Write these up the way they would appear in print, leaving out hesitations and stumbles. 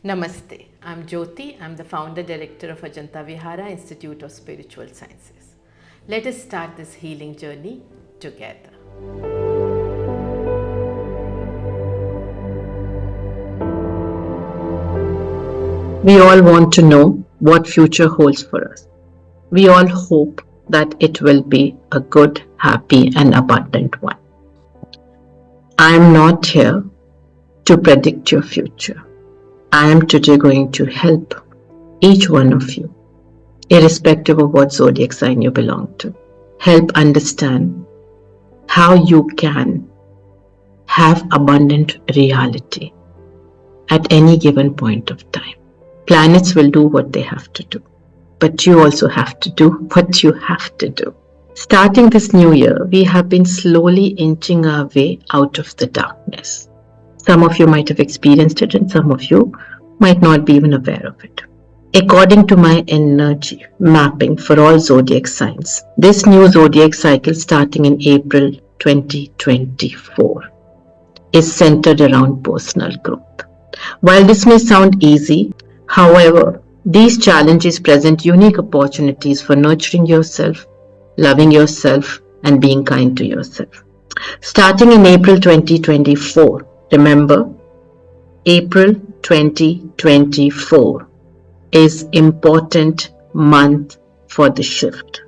Namaste, I'm Jyoti. I'm the founder director of Ajanta Vihara Institute of Spiritual Sciences. Let us start this healing journey together. We all want to know what future holds for us. We all hope that it will be a good, happy and abundant one. I am not here to predict your future. I am today going to help each one of you, irrespective of what zodiac sign you belong to, help understand how you can have abundant reality at any given point of time. Planets will do what they have to do, but you also have to do what you have to do. Starting this new year, we have been slowly inching our way out of the darkness. Some of you might have experienced it and some of you might not be even aware of it. According to my energy mapping for all zodiac signs, this new zodiac cycle starting in April 2024 is centered around personal growth. While this may sound easy, however, these challenges present unique opportunities for nurturing yourself, loving yourself, and being kind to yourself. Starting in April 2024, remember, April 2024 is important month for the shift.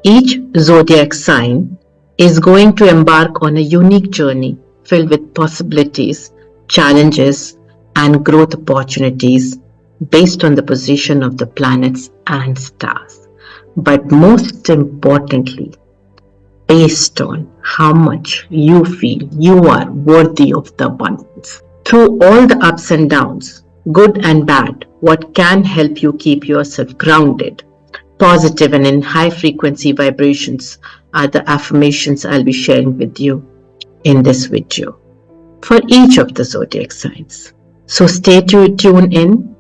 Each zodiac sign is going to embark on a unique journey filled with possibilities, challenges, and growth opportunities based on the position of the planets and stars. But most importantly, based on how much you feel you are worthy of the abundance. Through all the ups and downs, good and bad, what can help you keep yourself grounded, positive, and in high frequency vibrations are the affirmations I'll be sharing with you in this video for each of the zodiac signs. So stay tuned in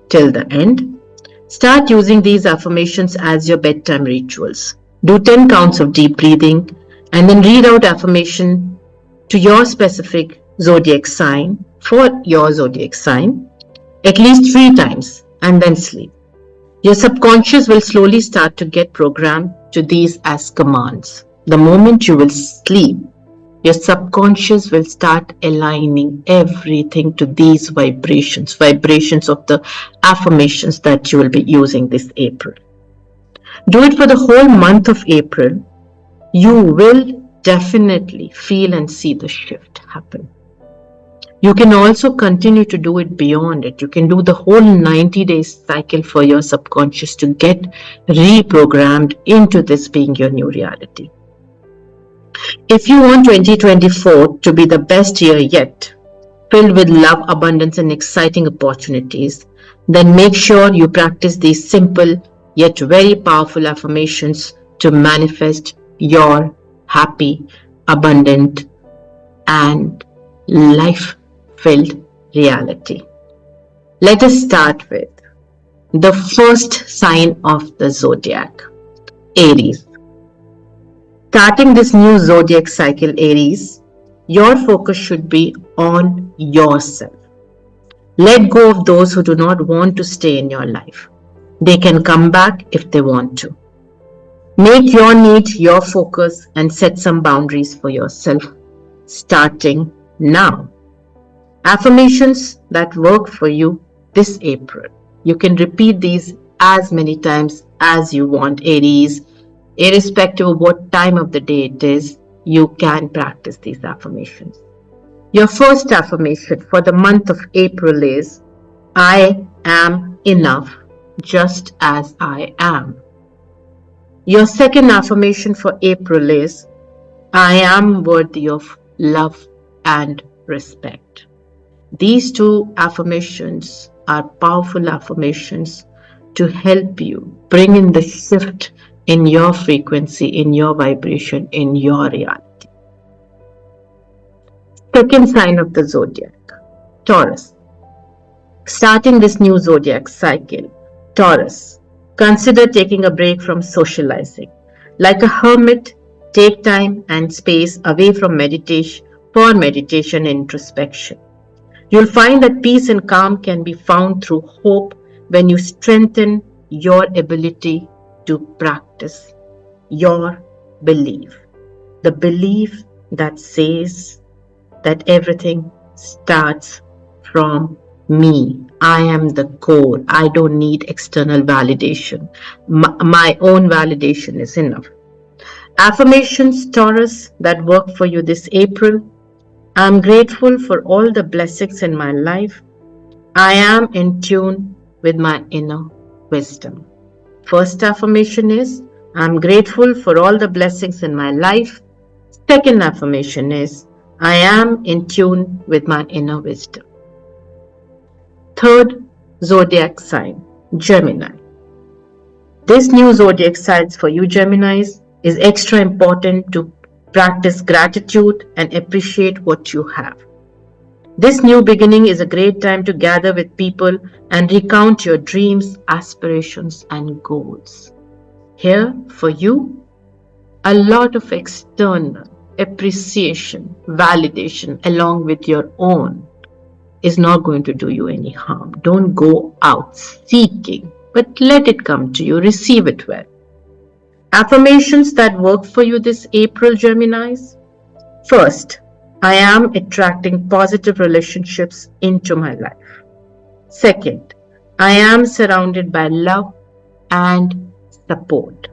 till the end. Start using these affirmations as your bedtime rituals. Do 10 counts of deep breathing and then read out affirmation to your specific zodiac sign for your zodiac sign at least 3 times and then sleep. Your subconscious will slowly start to get programmed to these as commands. The moment you will sleep, your subconscious will start aligning everything to these vibrations of the affirmations that you will be using this April. Do it for the whole month of April. You will definitely feel and see the shift happen. You can also continue to do it beyond it. You can do the whole 90-day cycle for your subconscious to get reprogrammed into this being your new reality. If you want 2024 to be the best year yet, filled with love, abundance, and exciting opportunities, then make sure you practice these simple yet very powerful affirmations to manifest your happy, abundant, and life-filled reality. Let us start with the first sign of the zodiac, Aries. Starting this new zodiac cycle, Aries, your focus should be on yourself. Let go of those who do not want to stay in your life. They can come back if they want to. Make your need your focus and set some boundaries for yourself, starting now. Affirmations that work for you this April. You can repeat these as many times as you want, Aries. Irrespective of what time of the day it is, you can practice these affirmations. Your first affirmation for the month of April is, I am enough just as I am. Your second affirmation for April is, I am worthy of love and respect. These two affirmations are powerful affirmations to help you bring in the shift in your frequency, in your vibration, in your reality. Second sign of the zodiac, Taurus. Starting this new zodiac cycle, Taurus, consider taking a break from socializing. Like a hermit, take time and space away from meditation for meditation and introspection. You'll find that peace and calm can be found through hope when you strengthen your ability to practice your belief. The belief that says that everything starts from me. I am the core. I don't need external validation. My own validation is enough. Affirmations, Taurus, that work for you this April. I'm grateful for all the blessings in my life. I am in tune with my inner wisdom. First affirmation is, I'm grateful for all the blessings in my life. Second affirmation is, I am in tune with my inner wisdom. Third zodiac sign, Gemini. This new zodiac signs for you Geminis is extra important to practice gratitude and appreciate what you have. This new beginning is a great time to gather with people and recount your dreams, aspirations, and goals. Here, for you, a lot of external appreciation, validation, along with your own, is not going to do you any harm. Don't go out seeking, but let it come to you. Receive it well. Affirmations that work for you this April, Geminis. First, I am attracting positive relationships into my life. Second, I am surrounded by love and support.